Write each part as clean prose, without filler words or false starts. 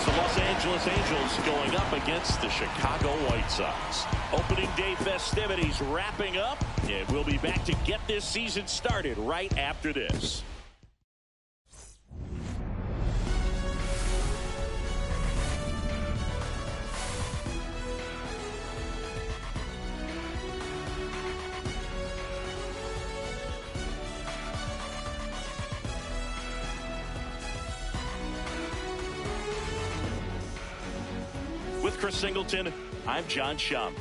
It's the Los Angeles Angels going up against the Chicago White Sox. Opening day festivities wrapping up, and we'll be back to get this season started right after this. With Chris Singleton, I'm John Shambi.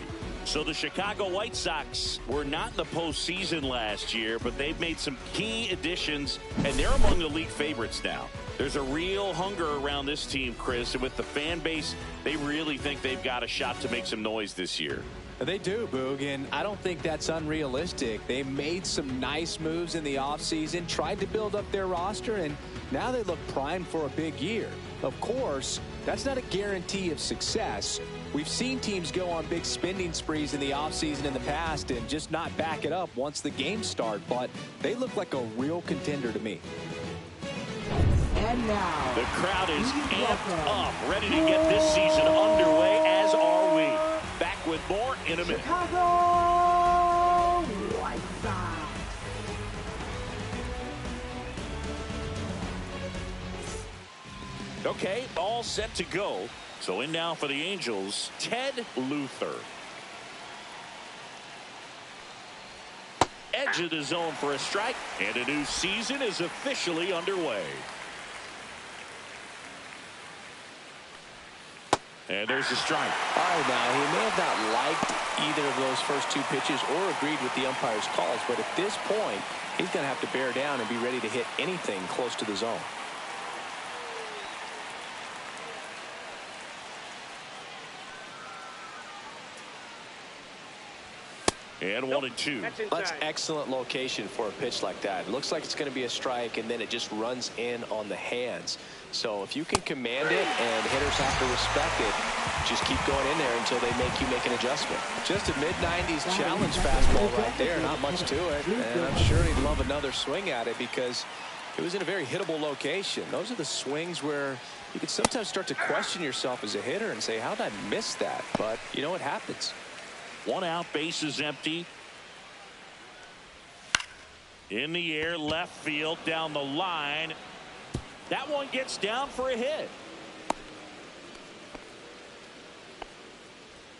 So the Chicago White Sox were not in the postseason last year, but they've made some key additions, and they're among the league favorites now. There's a real hunger around this team, Chris, and with the fan base, they really think they've got a shot to make some noise this year. They do, Boog, and I don't think that's unrealistic. They made some nice moves in the offseason, tried to build up their roster, and now they look primed for a big year. Of course, that's not a guarantee of success. We've seen teams go on big spending sprees in the offseason in the past and just not back it up once the games start, but they look like a real contender to me. And now, the crowd is amped up, ready to get this season underway, as are we. Back with more in a minute. Chicago White Sox. Okay, all set to go. So in now for the Angels, Ted Luther. Edge of the zone for a strike, and a new season is officially underway. And there's a strike. All right, now, he may have not liked either of those first two pitches or agreed with the umpire's calls, but at this point, he's going to have to bear down and be ready to hit anything close to the zone. And 1-2. That's excellent location for a pitch like that. It looks like it's going to be a strike, and then it just runs in on the hands. So if you can command it and hitters have to respect it, just keep going in there until they make you make an adjustment. Just a mid-90s challenge fastball right there. Not much to it. And I'm sure he'd love another swing at it because it was in a very hittable location. Those are the swings where you can sometimes start to question yourself as a hitter and say, how did I miss that? But, you know, it happens. 1 out, base is empty. In the air, left field, down the line. That one gets down for a hit.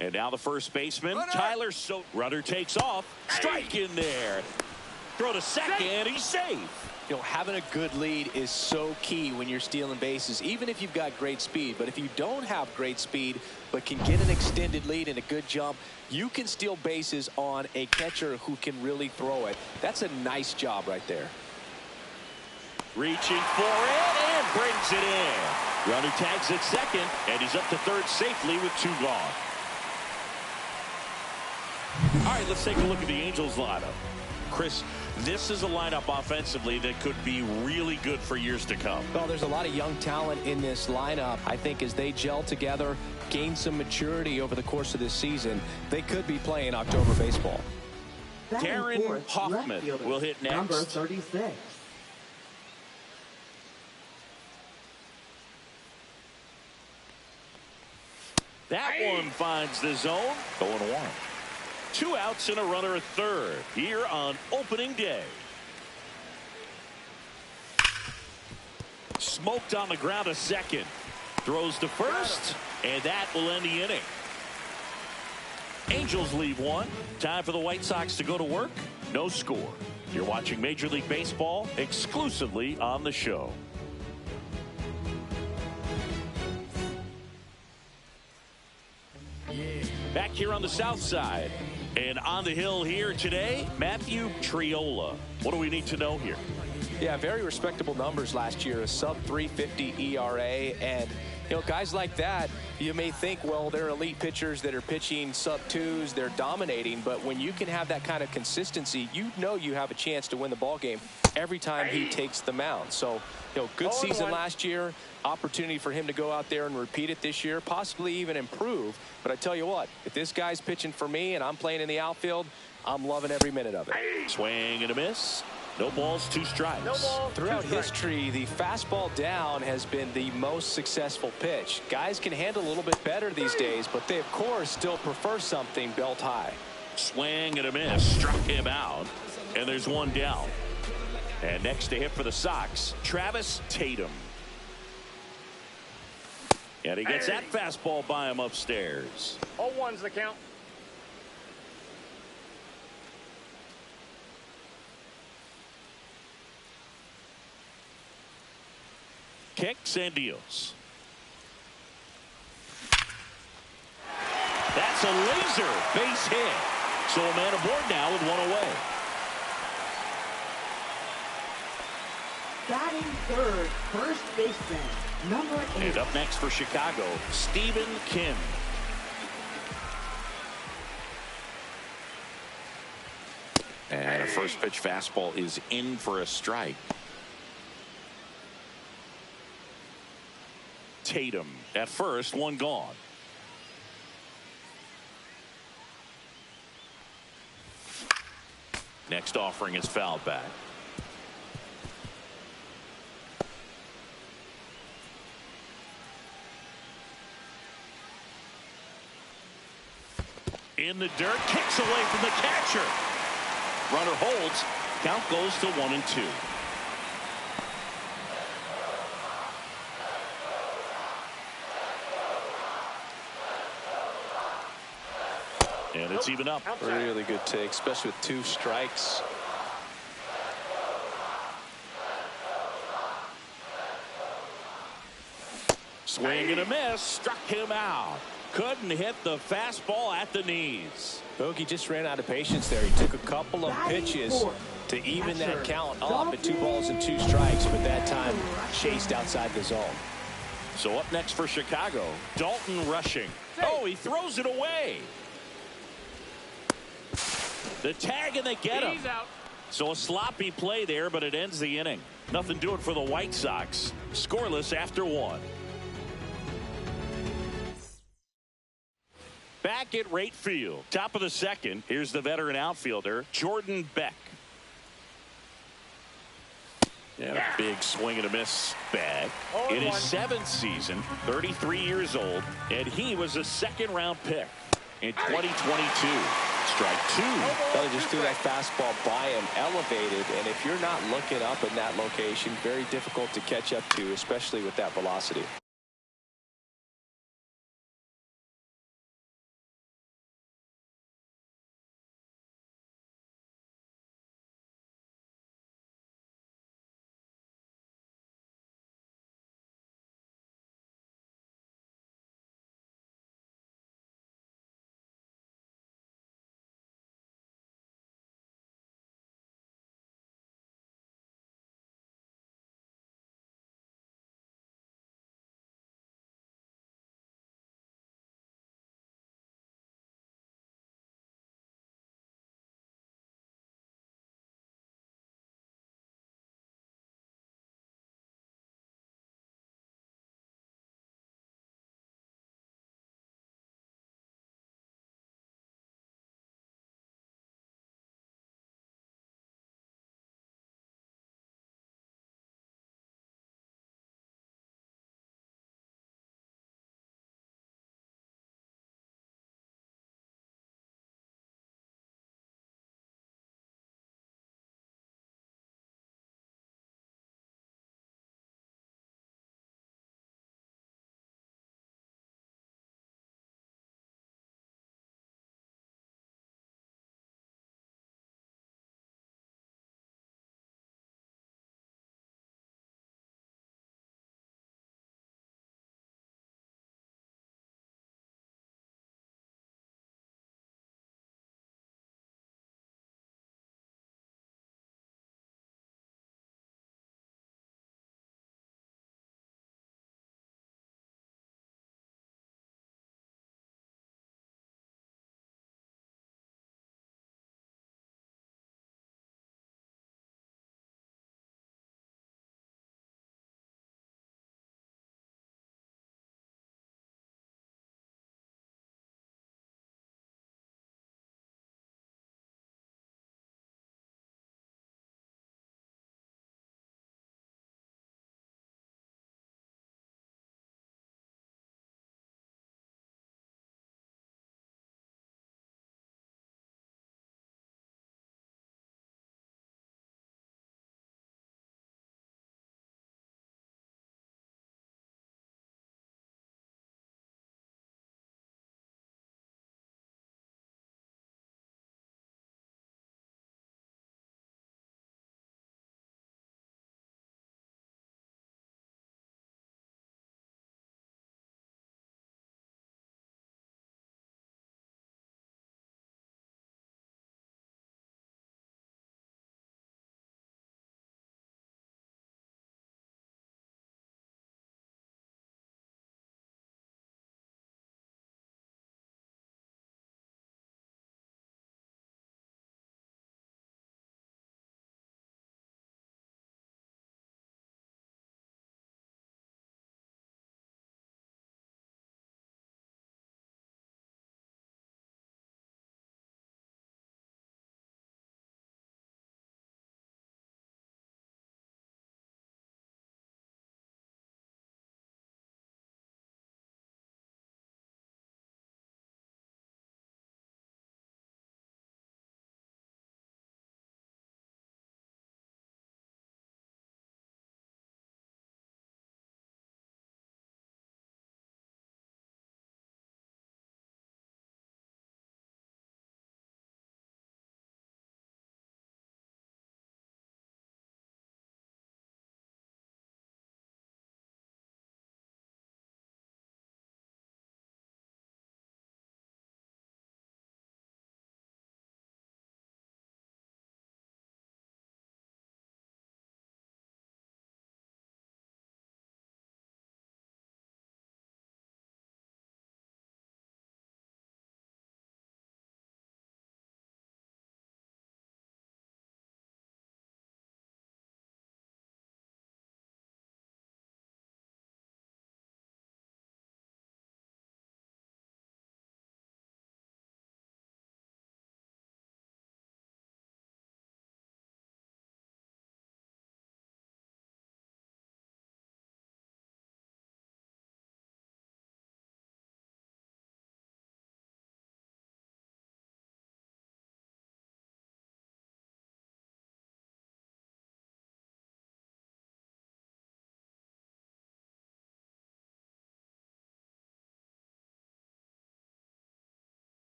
And now the first baseman, Tyler Runner takes off. Strike in there. Throw to second, he's safe. You know, having a good lead is so key when you're stealing bases, even if you've got great speed. But if you don't have great speed but can get an extended lead and a good jump, you can steal bases on a catcher who can really throw it. That's a nice job right there. Reaching for it and brings it in. Runner tags at second, and he's up to third safely with 2 gone. All right, let's take a look at the Angels lineup. Chris, this is a lineup offensively that could be really good for years to come. Well, there's a lot of young talent in this lineup. I think as they gel together, gain some maturity over the course of this season, they could be playing October baseball. Darren Hoffman will hit next. Number 36. That one finds the zone. 0-1. 2 outs and a runner at third here on opening day. Smoked on the ground a second. Throws to first, and that will end the inning. Angels leave 1. Time for the White Sox to go to work. No score. You're watching Major League Baseball exclusively on the show. Back here on the south side. And on the hill here today, Matthew Triola. What do we need to know here? Yeah, very respectable numbers last year, a sub-350 ERA. And, you know, guys like that, you may think, well, they're elite pitchers that are pitching sub-2s, they're dominating. But when you can have that kind of consistency, you know you have a chance to win the ball game every time he takes the mound. So, you know, good season last year. Opportunity for him to go out there and repeat it this year, possibly even improve. But I tell you what, if this guy's pitching for me and I'm playing in the outfield, I'm loving every minute of it. Swing and a miss. No balls, 2 strikes. No ball, Throughout 2 strikes. history, the fastball down has been the most successful pitch. Guys can handle a little bit better these days, but they, of course, still prefer something belt high. Swing and a miss. Struck him out. And there's 1 down. And next to hit for the Sox, Travis Tatum. And he gets that fastball by him upstairs. 0-1's the count. Kicks and deals. That's a laser base hit. So a man aboard now with 1 away. Batting third, first baseman, number 8. And up next for Chicago, Stephen Kim. And a first pitch fastball is in for a strike. Tatum at first, 1 gone. Next offering is fouled back. In the dirt, kicks away from the catcher. Runner holds. Count goes to 1-2. And it's even up. Really good take, especially with 2 strikes. Swing and a miss. Struck him out. Couldn't hit the fastball at the knees. Bogey just ran out of patience there. He took a couple of pitches to even that count up at 2 balls and 2 strikes, but that time chased outside the zone. So up next for Chicago, Dalton Rushing. Oh, he throws it away. The tag, and they get him. He's out. So a sloppy play there, but it ends the inning. Nothing doing for the White Sox. Scoreless after 1. Back at right field, top of the second, here's the veteran outfielder, Jordan Beck. And a big swing and a miss back. In his 7th season, 33 years old, and he was a 2nd-round pick in 2022. Strike 2. Well, he just threw that fastball by him, elevated, and if you're not looking up in that location, very difficult to catch up to, especially with that velocity.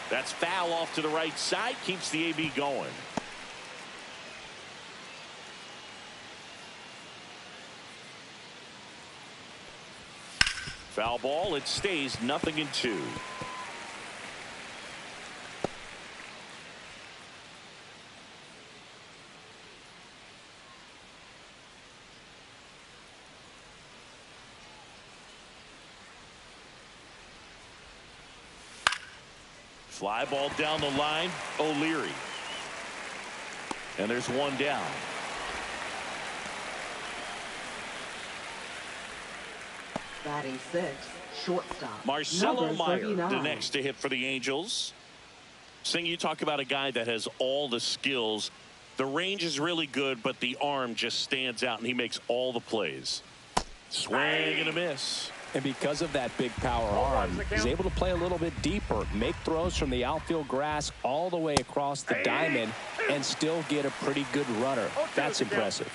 That's foul off to the right side. Keeps the AB going. Foul ball. It stays 0-2. Fly ball down the line. O'Leary. And there's one down. Batting sixth, shortstop. Marcelo number Meyer, 39. the next to hit for the Angels. Sing, you talk about a guy that has all the skills. The range is really good, but the arm just stands out, and he makes all the plays. Swing and a miss. And because of that big power arm, he's able to play a little bit deeper, make throws from the outfield grass all the way across the diamond, and still get a pretty good runner. That's impressive.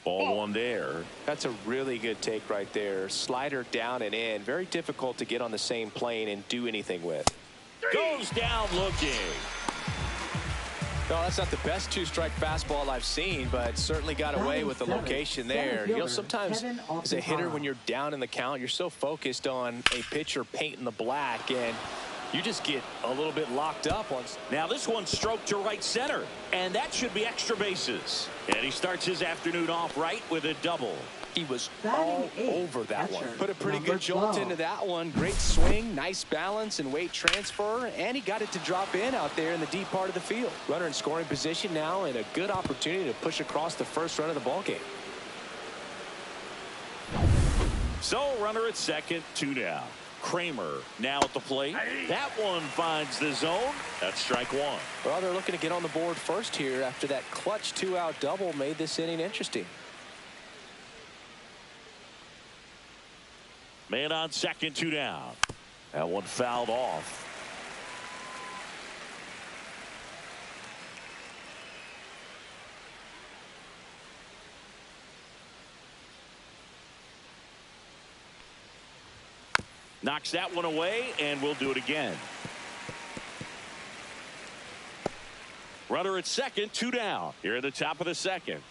Ball one there. That's a really good take right there. Slider down and in. Very difficult to get on the same plane and do anything with. Goes down looking. No, that's not the best two-strike fastball I've seen, but certainly got away with the location there. You know, sometimes as a hitter, when you're down in the count, you're so focused on a pitcher painting the black, and you just get a little bit locked up on. Now this one stroked to right center, and that should be extra bases. And he starts his afternoon off right with a double. He was all over that one. Put a pretty good jolt 12. into that one. Great swing, nice balance and weight transfer, and he got it to drop in out there in the deep part of the field. Runner in scoring position now, and a good opportunity to push across the first run of the ballgame. So runner at second, 2 down. Kramer now at the plate. That one finds the zone. That's strike one. Well, they're looking to get on the board first here after that clutch 2-out double made this inning interesting. Man on second, 2 down. That one fouled off. Knocks that one away, and we'll do it again. Runner at second, 2 down. Here at the top of the second.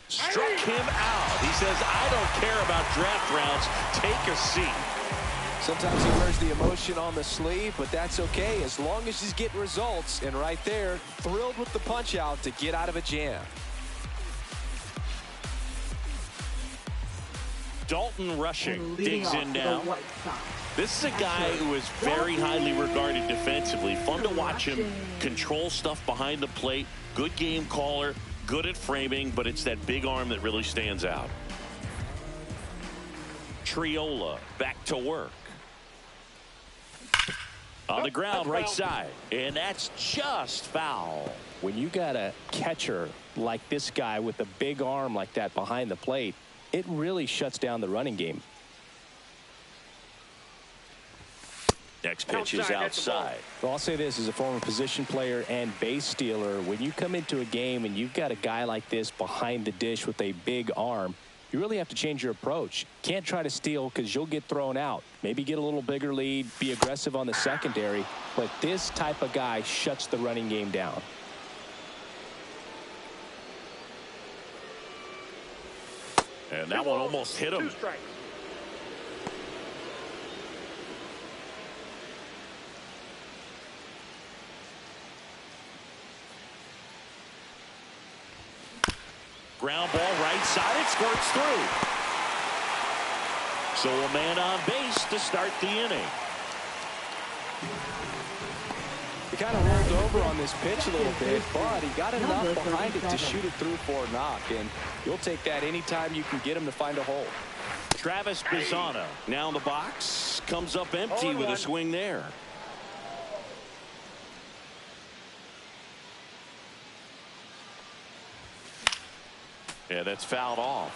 Struck him out. He says, I don't care about draft rounds. Take a seat. Sometimes he wears the emotion on the sleeve, but that's okay as long as he's getting results. And right there, thrilled with the punch out to get out of a jam. Dalton Rushing digs in now. now. This is a guy who is very highly regarded defensively. Fun to watch him control stuff behind the plate. Good game caller. Good at framing, but it's that big arm that really stands out. Triola back to work. On the ground, right side. And that's just foul. When you got a catcher like this guy with a big arm like that behind the plate, it really shuts down the running game. Next pitch is outside. Well, I'll say this as a former position player and base stealer. When you come into a game and you've got a guy like this behind the dish with a big arm, you really have to change your approach. Can't try to steal because you'll get thrown out. Maybe get a little bigger lead, be aggressive on the secondary. But this type of guy shuts the running game down. And that one almost hit him. 2 strikes. Ground ball right side. It squirts through. So a man on base to start the inning. He kind of rolled over on this pitch a little bit, but he got enough behind it to shoot it through for a knock, and you'll take that anytime you can get him to find a hole. Travis Bizzano now in the box. Comes up empty with a swing there. Yeah, that's fouled off.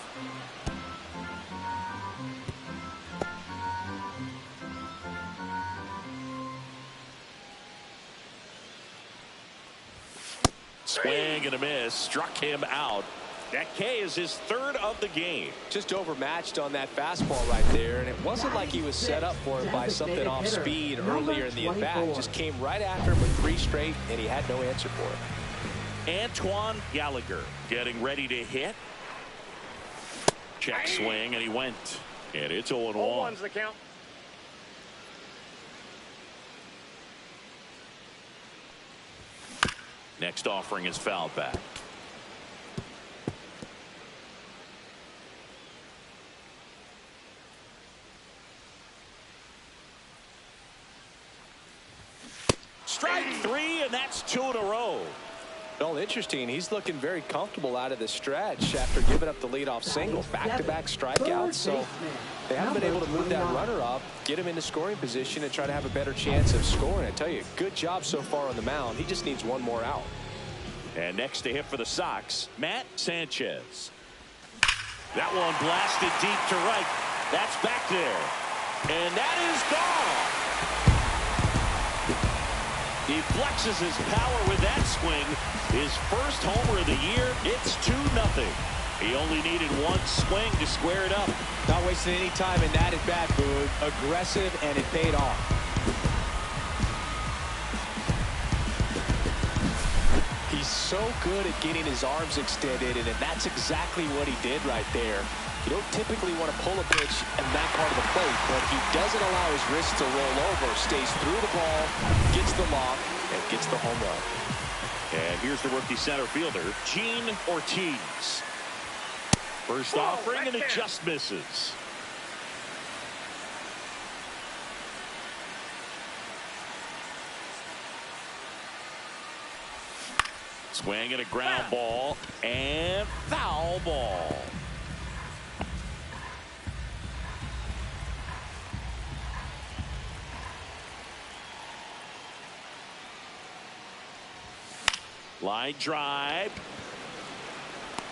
and a miss, struck him out. That K is his third of the game. Just overmatched on that fastball right there, and it wasn't like he was set up for it by something off speed earlier in the at-bat. Just came right after him with 3 straight, and he had no answer for it. Antoine Gallagher getting ready to hit. Check swing, and he went. And it's 0-1. 0-1's the count. Next offering is fouled back. Strike 3, and that's 2 in a row. Well, interesting. He's looking very comfortable out of the stretch after giving up the leadoff single. Back-to-back strikeouts, so they haven't been able to move that runner up, get him into scoring position, and try to have a better chance of scoring. I tell you, good job so far on the mound. He just needs one more out. And next to hit for the Sox, Matt Sanchez. That one blasted deep to right. That's back there. And that is gone. He flexes his power with that swing. His first homer of the year. It's 2-0. He only needed one swing to square it up. Not wasting any time in that at-bat, Boog. Aggressive, and it paid off. He's so good at getting his arms extended, and that's exactly what he did right there. You don't typically want to pull a pitch in that part of the plate, but he doesn't allow his wrist to roll over, stays through the ball, gets the lock, and gets the home run. And here's the rookie center fielder, Gene Ortiz. First offering, and it just misses. Swing and a ground ball, and foul ball. Line drive.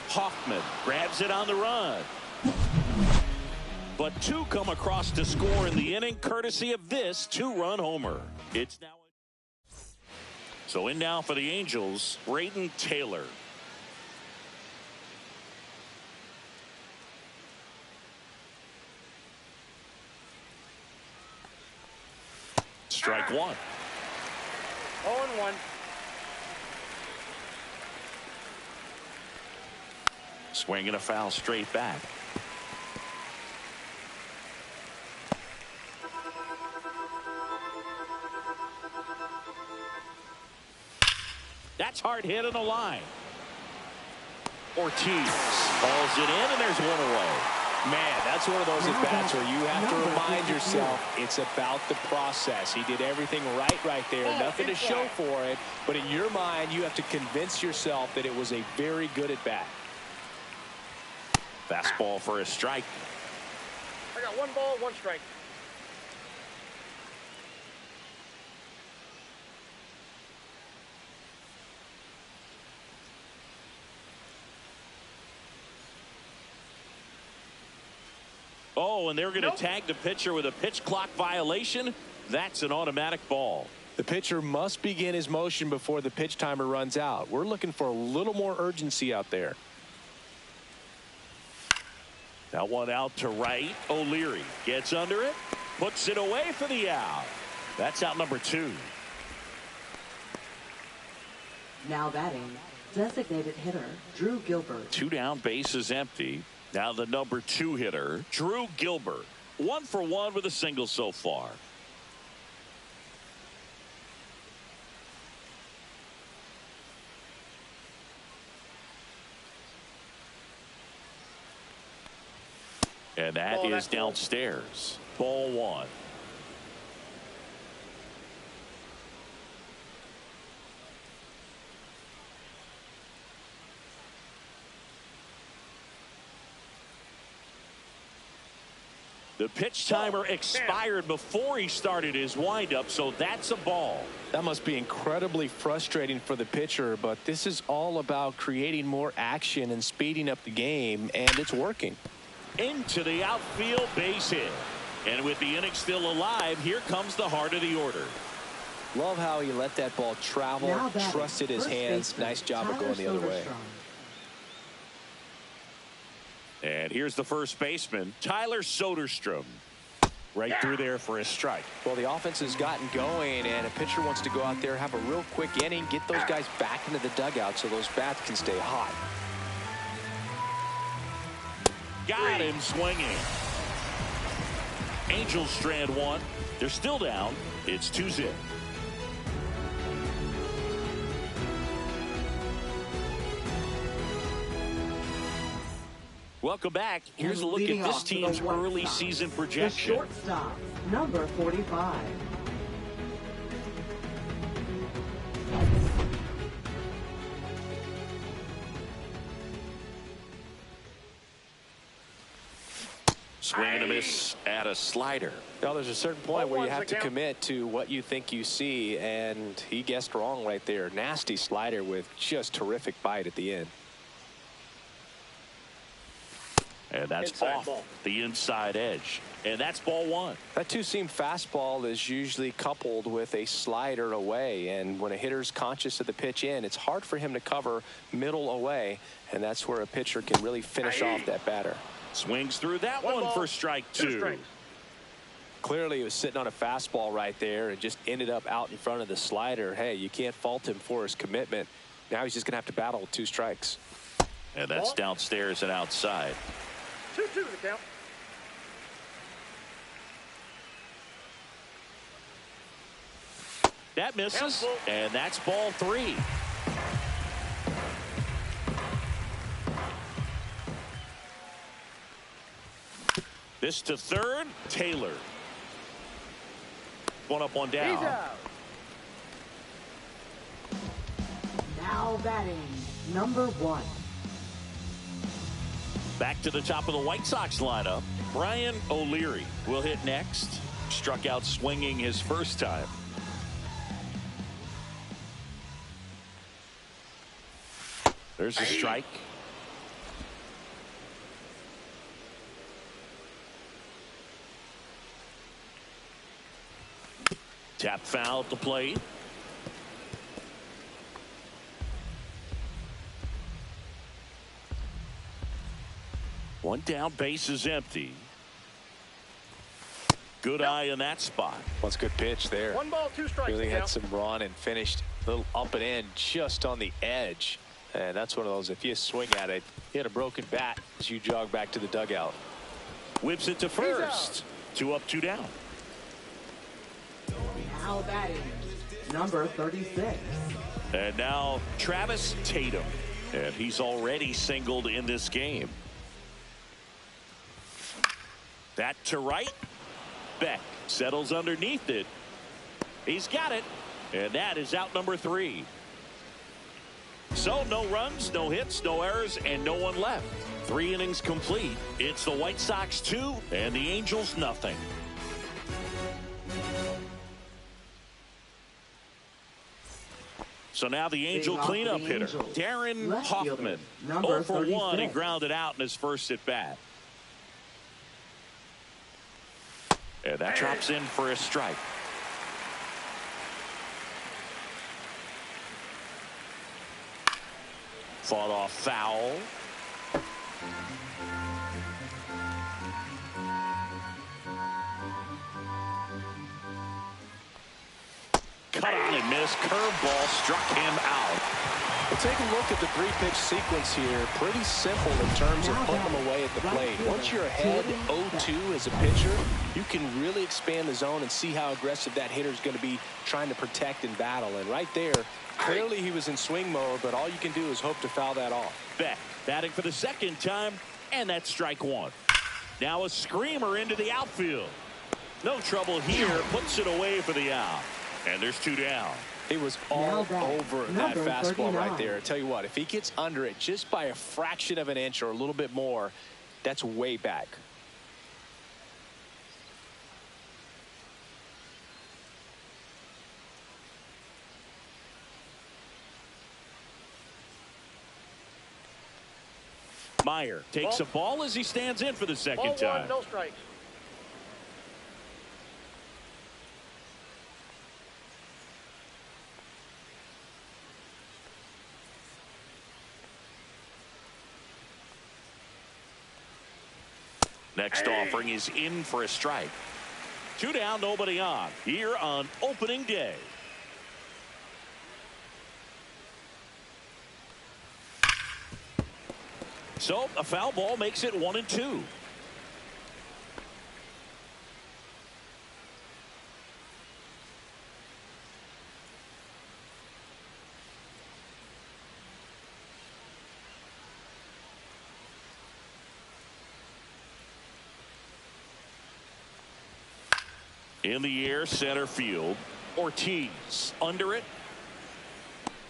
Hoffman grabs it on the run. But 2 come across to score in the inning, courtesy of this 2-run homer. It's now. So in now for the Angels, Brayden Taylor. Strike 1. 0-1. Swing and a foul straight back. That's hard hit on the line. Ortiz hauls it in, and there's one away. Man, that's one of those at-bats where you have to remind yourself it's about the process. He did everything right there. Nothing to show for it. But in your mind, you have to convince yourself that it was a very good at-bat. Fastball for a strike. I got 1 ball, 1 strike. Oh, and they're going to tag the pitcher with a pitch clock violation. That's an automatic ball. The pitcher must begin his motion before the pitch timer runs out. We're looking for a little more urgency out there. That one out to right. O'Leary gets under it, puts it away for the out. That's out number 2. Now batting, designated hitter Drew Gilbert. 2 down, base is empty. Now the number 2 hitter, Drew Gilbert. 1 for 1 with a single so far. And that is downstairs. Ball 1. The pitch timer expired before he started his windup, so that's a ball. That must be incredibly frustrating for the pitcher, but this is all about creating more action and speeding up the game, and it's working. Into the outfield, base hit. And with the inning still alive, here comes the heart of the order. Love how he let that ball travel, Now batting, trusted his first hands. baseman, Nice job of Tyler going the other way. Soderstrom. And here's the first baseman, Tyler Soderstrom. Right through there for a strike. Well, the offense has gotten going, and a pitcher wants to go out there, have a real quick inning, get those guys back into the dugout so those bats can stay hot. Got him swinging. Angels strand one. They're still down. It's 2-0. Welcome back. Here's a look at this team's early season projection. The shortstop, number 45. Swing and a miss at a slider. Now, there's a certain point where you have to count. commit to what you think you see, and he guessed wrong right there. Nasty slider with just terrific bite at the end. And that's Inside off ball. the inside edge. And that's ball one. That two-seam fastball is usually coupled with a slider away, and when a hitter's conscious of the pitch in, it's hard for him to cover middle away, and that's where a pitcher can really finish off that batter. Swings through that One one ball, for strike two two. strikes. Clearly, he was sitting on a fastball right there and just ended up out in front of the slider. Hey, you can't fault him for his commitment. Now he's just going to have to battle with 2 strikes. And that's Ball. downstairs and outside. 2-2 the count. That misses, Countful. and that's ball 3. This to third, Taylor. One up, one He's down. out. Now batting, number 1. Back to the top of the White Sox lineup. Brian O'Leary will hit next. Struck out swinging his first time. There's a strike. Tap foul at the plate. One down, base is empty. Good eye in that spot. Well, it's a good pitch there. 1 ball, 2 strikes Really the had count. some run and finished a little up and in just on the edge. And that's one of those, if you swing at it, you had a broken bat as you jog back to the dugout. Whips it to first. 2 up, 2 down. Now batting, number 36. And now Travis Tatum. And he's already singled in this game. That to right. Beck settles underneath it. He's got it. And that is out number 3. So no runs, no hits, no errors, and no one left. 3 innings complete. It's the White Sox 2 and the Angels nothing. So now the Angel Leading off cleanup the hitter, Angels, Darren left Hoffman. fielder, 0 number for 1. He 36. grounded out in his first at bat. And that drops in for a strike. Fought off foul. Cut on and miss. Curveball struck him out. Well, take a look at the 3-pitch sequence here. Pretty simple in terms of putting them away at the plate. Once you're ahead 0-2 as a pitcher, you can really expand the zone and see how aggressive that hitter is going to be trying to protect and battle. And right there, clearly he was in swing mode, but all you can do is hope to foul that off. Beck batting for the second time, and that's strike 1. Now a screamer into the outfield. No trouble here. Puts it away for the out. And there's 2 down. It was all Now over that number fastball 39. right there. I tell you what, if he gets under it just by a fraction of an inch or a little bit more, that's way back. Meyer takes a ball as he stands in for the second Ball time. 1, no strikes. Next offering is in for a strike. 2 down, nobody on here on opening day. So a foul ball makes it 1-2. In the air, center field. Ortiz under it.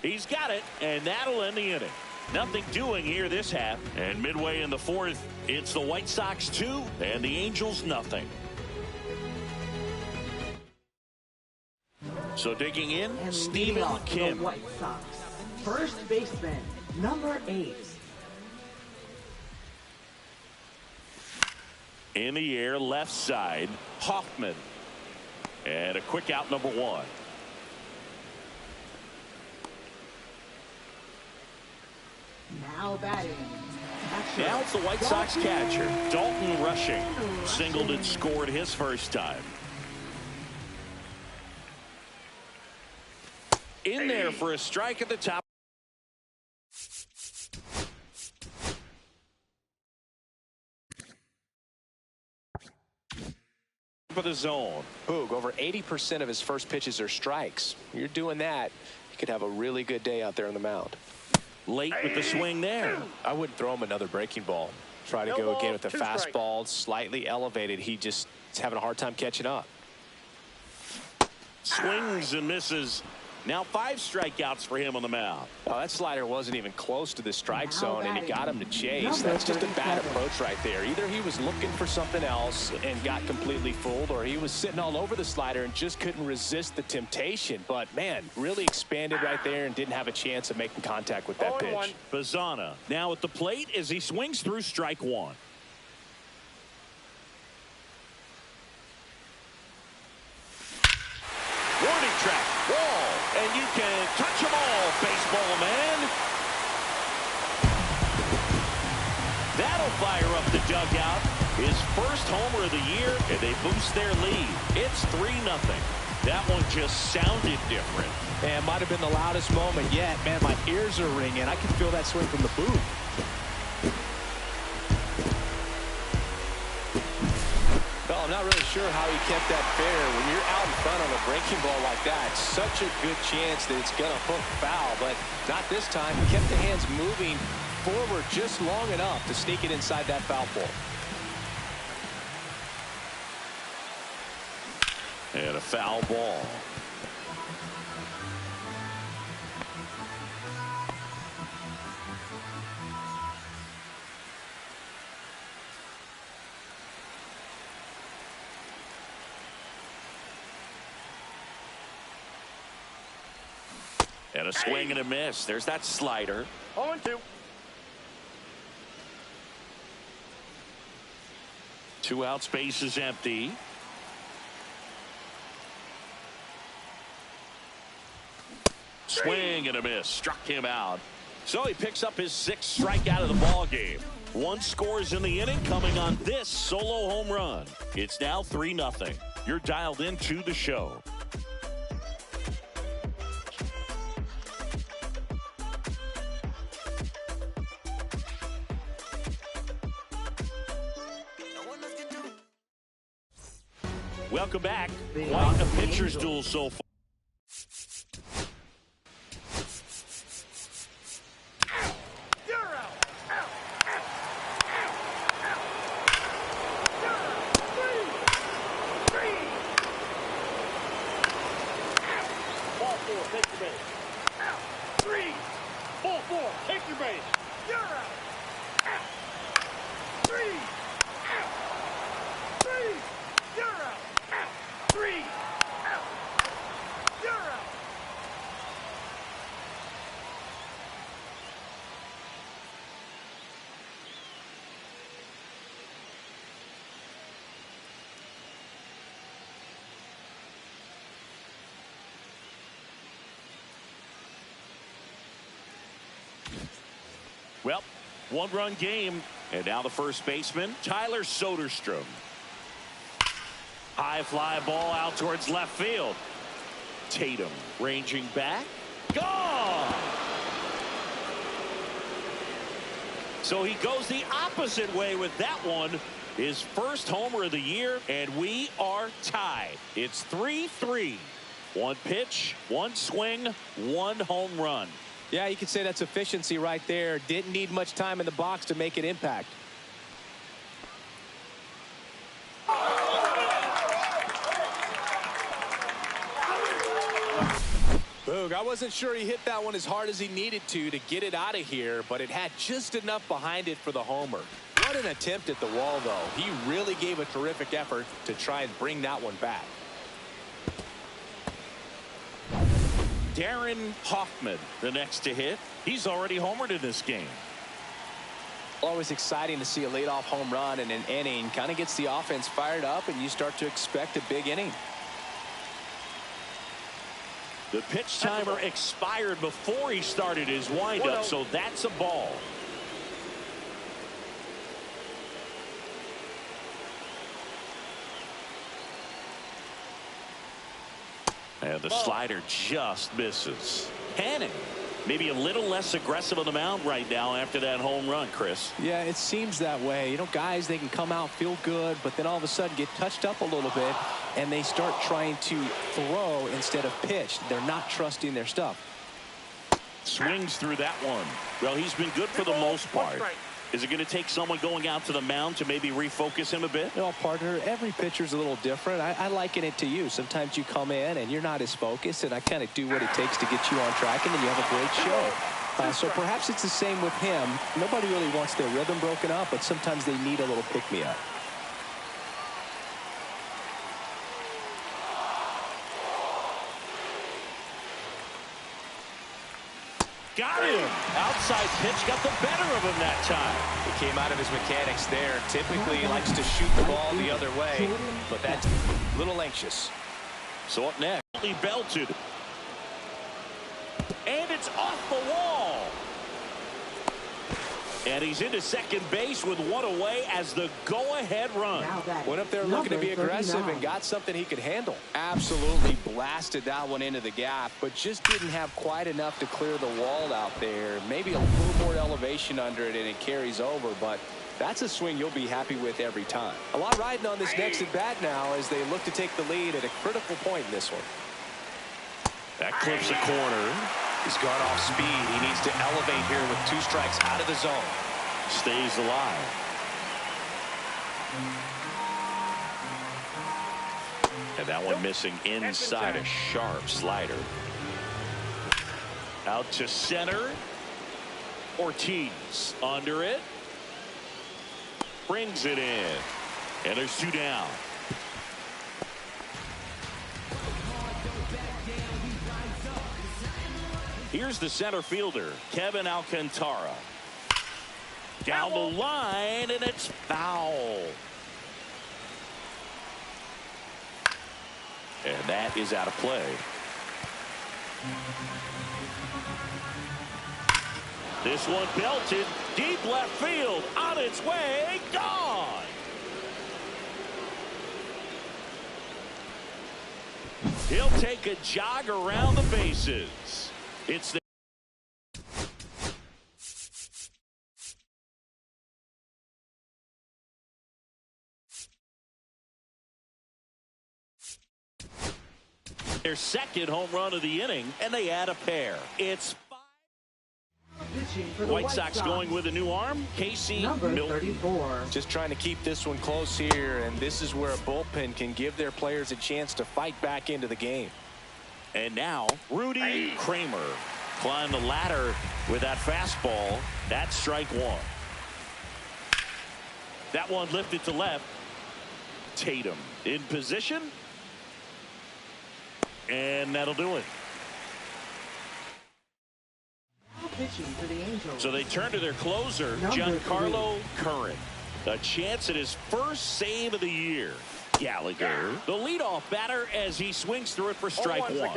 He's got it, and that'll end the inning. Nothing doing here this half. And midway in the fourth, it's the White Sox 2 and the Angels nothing. So digging in, And Stephen leading off for Kim. the White Sox, first baseman, number 8. In the air, left side, Hoffman. And a quick out, number 1. Now batting. Now it's the White Sox catcher, Dalton Rushing. Singled and scored his first time. In there for a strike at the top. For the zone. Boog, over 80% of his first pitches are strikes. You're doing that, you could have a really good day out there on the mound. Late with the swing there. I wouldn't throw him another breaking ball. Try to go again with the fastball, slightly elevated. He just is having a hard time catching up. Swings and misses. Now 5 strikeouts for him on the mound. Oh, that slider wasn't even close to the strike zone, and he got him to chase. That's just a bad approach right there. Either he was looking for something else and got completely fooled, or he was sitting all over the slider and just couldn't resist the temptation. But, man, really expanded right there and didn't have a chance of making contact with that pitch. Bazzana now at the plate as he swings through strike 1. Warning track, wall, and you can touch them all, baseball man. That'll fire up the dugout. His first homer of the year, and they boost their lead. It's 3-0. That one just sounded different. And might have been the loudest moment yet. Man, my ears are ringing. I can feel that swing from the booth. Well, I'm not really sure how he kept that fair. When you're out in front on a breaking ball like that, such a good chance that it's going to hook foul, but not this time. He kept the hands moving forward just long enough to sneak it inside that foul pole. And a foul ball. And a swing and a miss. There's that slider. 0-2. 2 out, space is empty. Swing and a miss. Struck him out. So he picks up his 6th strikeout of the ball game. 1 scores in the inning coming on this solo home run. It's now 3-0. You're dialed into the show. Welcome back. Quite a pitcher's duel so far. Well, 1-run game. And now the first baseman, Tyler Soderstrom. High fly ball out towards left field. Tatum ranging back. Gone! So he goes the opposite way with that one. His first homer of the year, and we are tied. It's 3-3. One pitch, one swing, one home run. Yeah, you could say that's efficiency right there. Didn't need much time in the box to make an impact. Boog, I wasn't sure he hit that one as hard as he needed to get it out of here, but it had just enough behind it for the homer. What an attempt at the wall, though. He really gave a terrific effort to try and bring that one back. Darren Hoffman, the next to hit. He's already homered in this game. Always exciting to see a leadoff home run in an inning. Kind of gets the offense fired up, and you start to expect a big inning. The pitch timer expired before he started his windup, so that's a ball. And the slider just misses. Canning, maybe a little less aggressive on the mound right now after that home run, Chris. Yeah, it seems that way. You know, guys, they can come out, feel good, but then all of a sudden get touched up a little bit, and they start trying to throw instead of pitch. They're not trusting their stuff. Swings through that one. Well, he's been good for the most part. Is it going to take someone going out to the mound to maybe refocus him a bit? You know, partner, every pitcher's a little different. I liken it to you. Sometimes you come in and you're not as focused, and I kind of do what it takes to get you on track, and then you have a great show. So perhaps it's the same with him. Nobody really wants their rhythm broken up, but sometimes they need a little pick-me-up. Got him. Outside pitch got the better of him that time. He came out of his mechanics there. Typically, he likes to shoot the ball the other way, but that's a little anxious. So up next, he belted. And it's off the wall. And he's into second base with one away as the go-ahead run. Went up there looking to be aggressive and got something he could handle. Absolutely blasted that one into the gap, but just didn't have quite enough to clear the wall out there. Maybe a little more elevation under it and it carries over, but that's a swing you'll be happy with every time. A lot riding on this next at bat now as they look to take the lead at a critical point in this one. That clips a corner. He's gone off speed. He needs to elevate here with 2 strikes out of the zone. Stays alive. And that one missing inside a sharp slider. Out to center. Ortiz under it. Brings it in. And there's 2 down. Here's the center fielder, Kevin Alcantara. Down the line, and it's foul. And that is out of play. This one belted, deep left field, on its way, gone. He'll take a jog around the bases. It's their second home run of the inning, and they add a pair. It's 5. White Sox going with a new arm, Casey Milton. 34. Just trying to keep this one close here, and this is where a bullpen can give their players a chance to fight back into the game. And now Rudy Kramer climbed the ladder with that fastball. That's strike 1. That one lifted to left. Tatum in position. And that'll do it. Pitching for the Angels. So they turn to their closer, Giancarlo Curran. A chance at his first save of the year. Gallagher, the leadoff batter, as he swings through it for strike 1.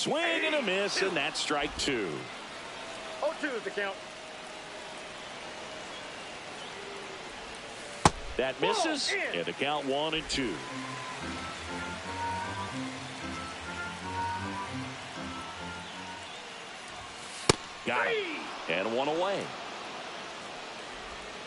Swing and a miss, and that's strike 2. 0-2 is the count. That misses, and the count 1-2. Got it. And one away.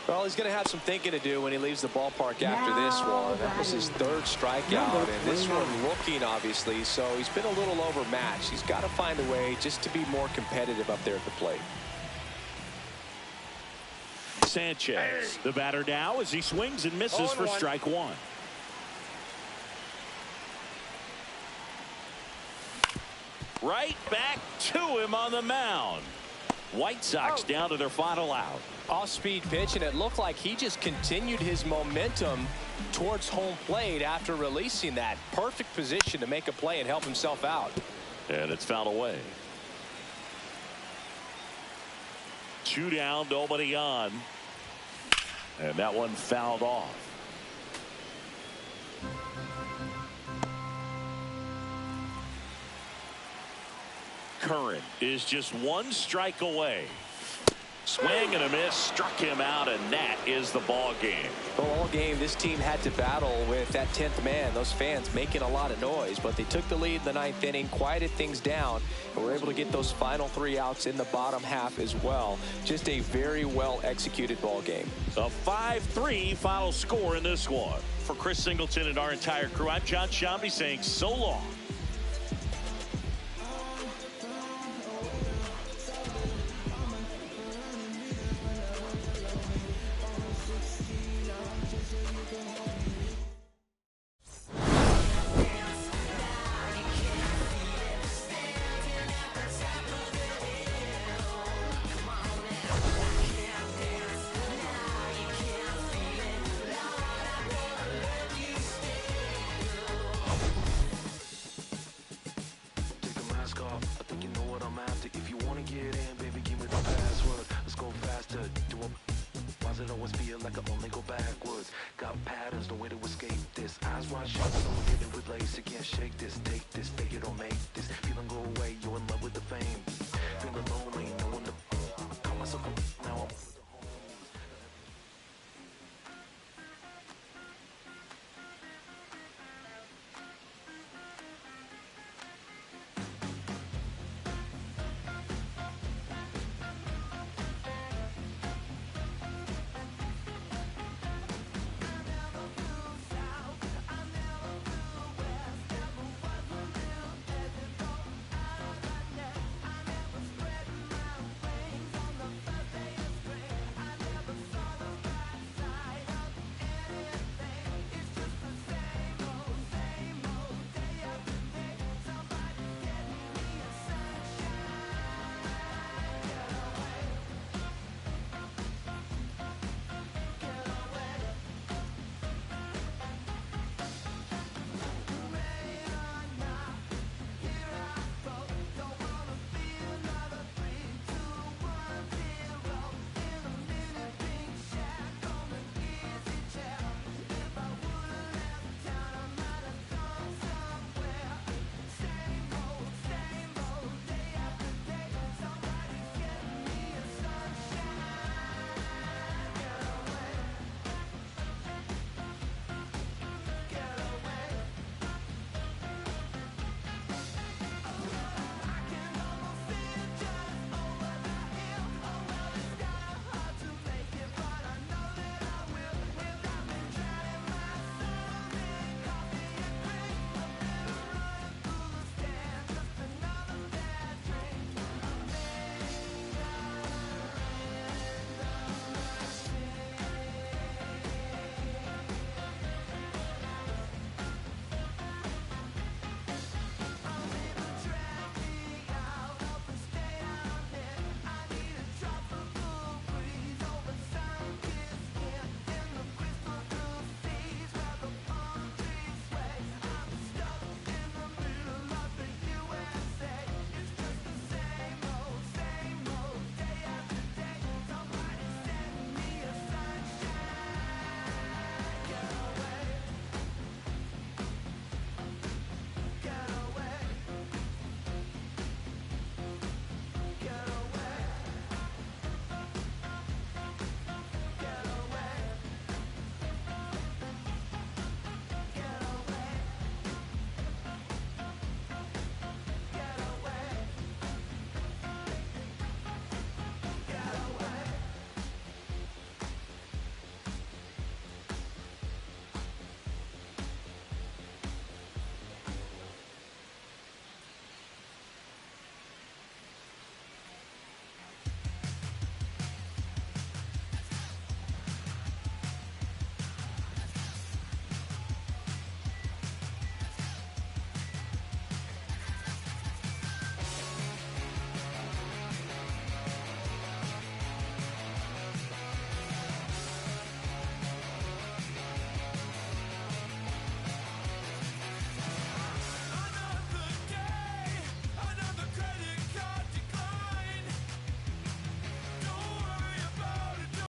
Well, he's going to have some thinking to do when he leaves the ballpark after this one. That was his third strikeout, and this one looking, obviously, so he's been a little overmatched. He's got to find a way just to be more competitive up there at the plate. Sanchez, the batter now, as he swings and misses for strike 1. Right back to him on the mound. White Sox down to their final out. Off-speed pitch, and it looked like he just continued his momentum towards home plate after releasing that. Perfect position to make a play and help himself out. And it's fouled away. 2 down, nobody on. And that one fouled off. Curran is just 1 strike away. Swing and a miss, struck him out, and that is the ball game. Well, all game, this team had to battle with that 10th man. Those fans making a lot of noise, but they took the lead in the 9th inning, quieted things down, and were able to get those final 3 outs in the bottom half as well. Just a very well executed ball game. A 5-3 final score in this one. For Chris Singleton and our entire crew, I'm John Sciambi saying so long. Like I only go backwards. Got patterns, no way to escape this. Eyes wide shut, so I'm getting with lace. You can't shake this, take this, fake it or make